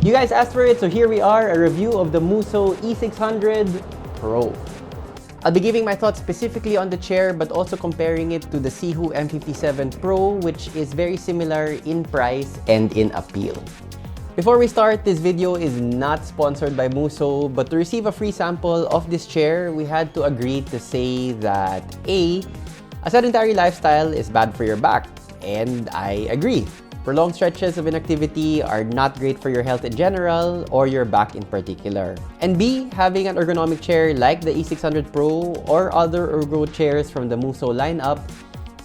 You guys asked for it, so here we are, a review of the Musso E600 Pro. I'll be giving my thoughts specifically on the chair, but also comparing it to the Sihoo M57 Pro, which is very similar in price and in appeal. Before we start, this video is not sponsored by Musso, but to receive a free sample of this chair, we had to agree to say that A sedentary lifestyle is bad for your back, and I agree. Prolonged stretches of inactivity are not great for your health in general or your back in particular. And B, having an ergonomic chair like the E600 Pro or other ergo chairs from the Musso lineup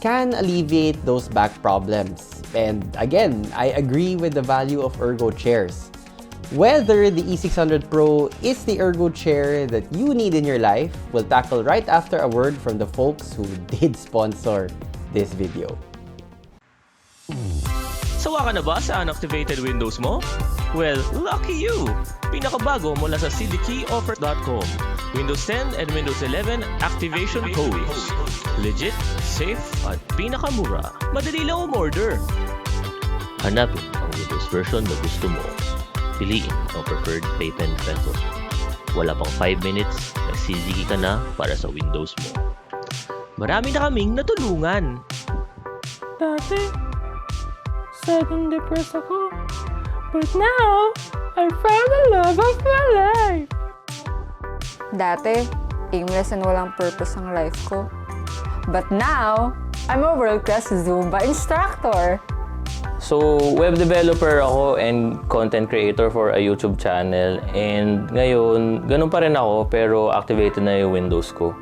can alleviate those back problems. And again, I agree with the value of ergo chairs. Whether the E600 Pro is the ergo chair that you need in your life, we'll tackle right after a word from the folks who did sponsor this video. Sawa ka na ba sa unactivated Windows mo? Well, lucky you! Pinakabago mula sa cdkeyoffer.com. Windows 10 and Windows 11 activation codes. Legit, safe, at pinakamura. Madali lang umorder. Hanapin ang Windows version na gusto mo. Piliin ang preferred payment method. Wala pang 5 minutes, nagsisigi ka na para sa Windows mo. Marami na kaming natulungan. Dati, sad and depressed ako. But now, I found the love of my life. Dati, aimless and walang purpose ang life ko. But now, I'm a world-class Zumba instructor. So, web developer ako and content creator for a YouTube channel. And ngayon, ganun pa rin ako pero activated na yung Windows ko.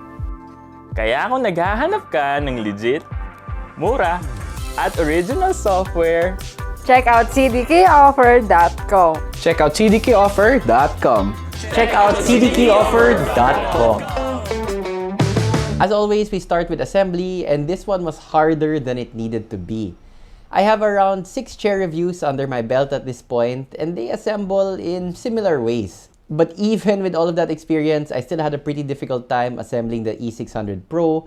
Kaya kung naghahanap ka ng legit, mura, at original software, Check out cdkeyoffer.com. Check out cdkeyoffer.com. Check out cdkeyoffer.com. As always, we start with assembly, and this one was harder than it needed to be. I have around 6 chair reviews under my belt at this point, and they assemble in similar ways. But even with all of that experience, I still had a pretty difficult time assembling the E600 Pro,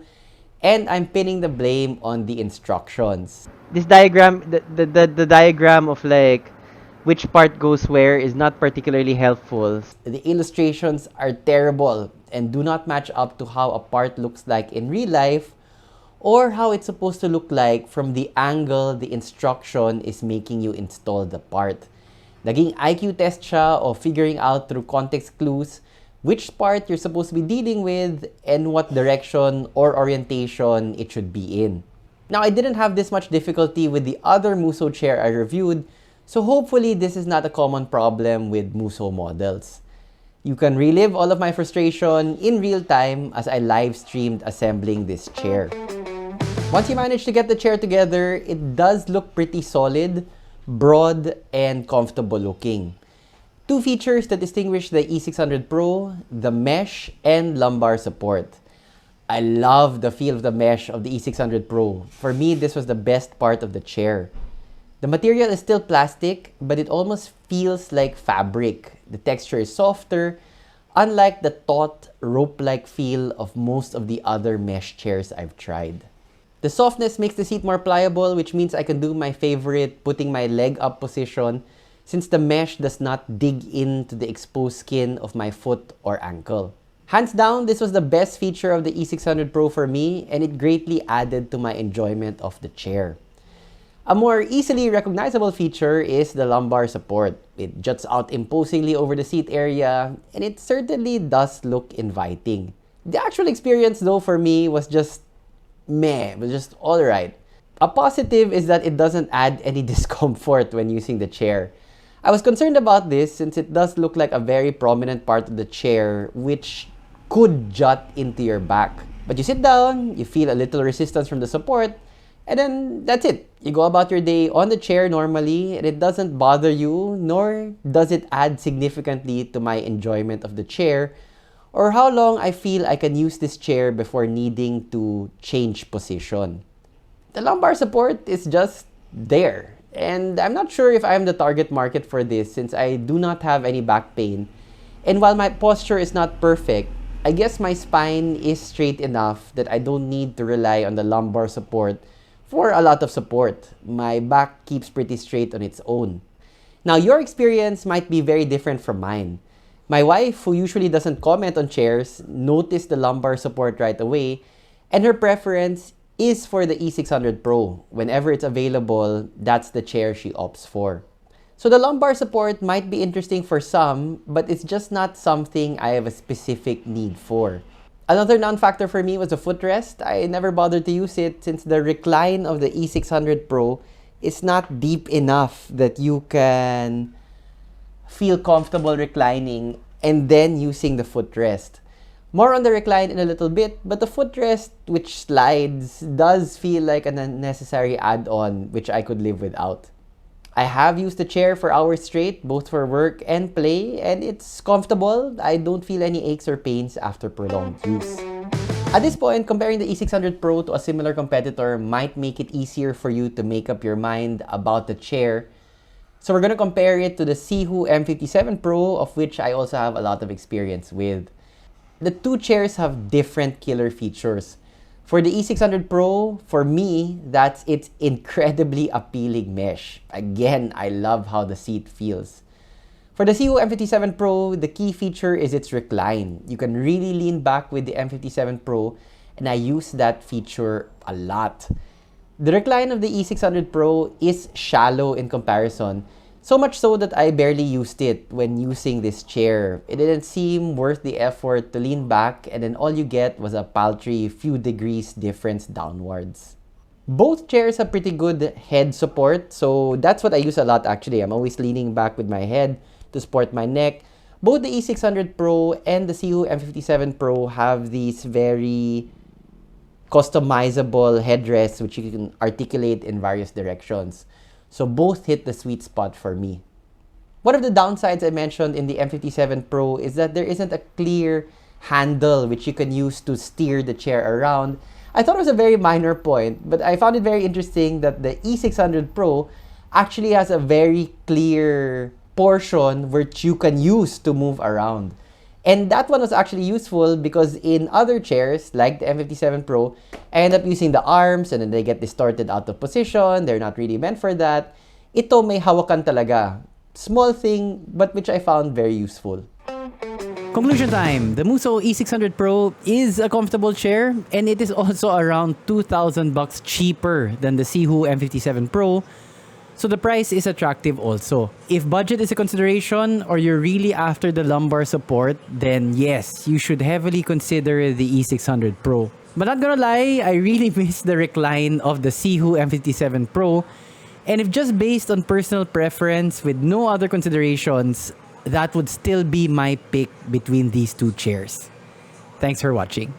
and I'm pinning the blame on the instructions. This diagram, the diagram of like which part goes where is not particularly helpful. The illustrations are terrible and do not match up to how a part looks like in real life or how it's supposed to look like from the angle the instruction is making you install the part. Naging IQ test siya of figuring out through context clues which part you're supposed to be dealing with and what direction or orientation it should be in. Now, I didn't have this much difficulty with the other Musso chair I reviewed, so hopefully this is not a common problem with Musso models. You can relive all of my frustration in real time as I live streamed assembling this chair. Once you manage to get the chair together, it does look pretty solid, broad, and comfortable looking. 2 features that distinguish the E600 Pro, the mesh and lumbar support. I love the feel of the mesh of the E600 Pro. For me, this was the best part of the chair. The material is still plastic, but it almost feels like fabric. The texture is softer, unlike the taut, rope-like feel of most of the other mesh chairs I've tried. The softness makes the seat more pliable, which means I can do my favorite putting my leg up position since the mesh does not dig into the exposed skin of my foot or ankle. Hands down, this was the best feature of the E600 Pro for me, and it greatly added to my enjoyment of the chair. A more easily recognizable feature is the lumbar support. It juts out imposingly over the seat area, and it certainly does look inviting. The actual experience though for me was just meh, was just alright. A positive is that it doesn't add any discomfort when using the chair. I was concerned about this since it does look like a very prominent part of the chair which could jut into your back. But you sit down, you feel a little resistance from the support, and then that's it. You go about your day on the chair normally and it doesn't bother you, nor does it add significantly to my enjoyment of the chair or how long I feel I can use this chair before needing to change position. The lumbar support is just there. And I'm not sure if I'm the target market for this since I do not have any back pain. And while my posture is not perfect, I guess my spine is straight enough that I don't need to rely on the lumbar support for a lot of support. My back keeps pretty straight on its own. Now, your experience might be very different from mine. My wife, who usually doesn't comment on chairs, noticed the lumbar support right away, and her preference is for the E600 Pro. Whenever it's available, that's the chair she opts for. So the lumbar support might be interesting for some, but it's just not something I have a specific need for. Another non-factor for me was the footrest. I never bothered to use it since the recline of the E600 Pro is not deep enough that you can feel comfortable reclining and then using the footrest. More on the recline in a little bit, but the footrest, which slides, does feel like an unnecessary add-on which I could live without. I have used the chair for hours straight, both for work and play, and it's comfortable. I don't feel any aches or pains after prolonged use. At this point, comparing the E600 Pro to a similar competitor might make it easier for you to make up your mind about the chair. So we're going to compare it to the Sihoo M57 Pro, of which I also have a lot of experience with. The two chairs have different killer features. For the E600 Pro, for me, that's its incredibly appealing mesh. Again, I love how the seat feels. For the Sihoo M57 Pro, the key feature is its recline. You can really lean back with the M57 Pro, and I use that feature a lot. The recline of the E600 Pro is shallow in comparison, so much so that I barely used it when using this chair. It didn't seem worth the effort to lean back, and then all you get was a paltry few degrees difference downwards. Both chairs have pretty good head support, so that's what I use a lot actually. I'm always leaning back with my head to support my neck. Both the E600 Pro and the Sihoo M57 Pro have these very customizable headrests which you can articulate in various directions. So both hit the sweet spot for me. One of the downsides I mentioned in the M57 Pro is that there isn't a clear handle which you can use to steer the chair around. I thought it was a very minor point, but I found it very interesting that the E600 Pro actually has a very clear portion which you can use to move around. And that one was actually useful because in other chairs, like the M57 Pro, I end up using the arms and then they get distorted out of position. They're not really meant for that. Ito may hawakan talaga. Small thing, but which I found very useful. Conclusion time. The Musso E600 Pro is a comfortable chair, and it is also around 2,000 bucks cheaper than the Sihoo M57 Pro. So the price is attractive also. If budget is a consideration or you're really after the lumbar support, then yes, you should heavily consider the E600 Pro. But not gonna lie, I really miss the recline of the Sihoo M57 Pro. And if just based on personal preference with no other considerations, that would still be my pick between these two chairs. Thanks for watching.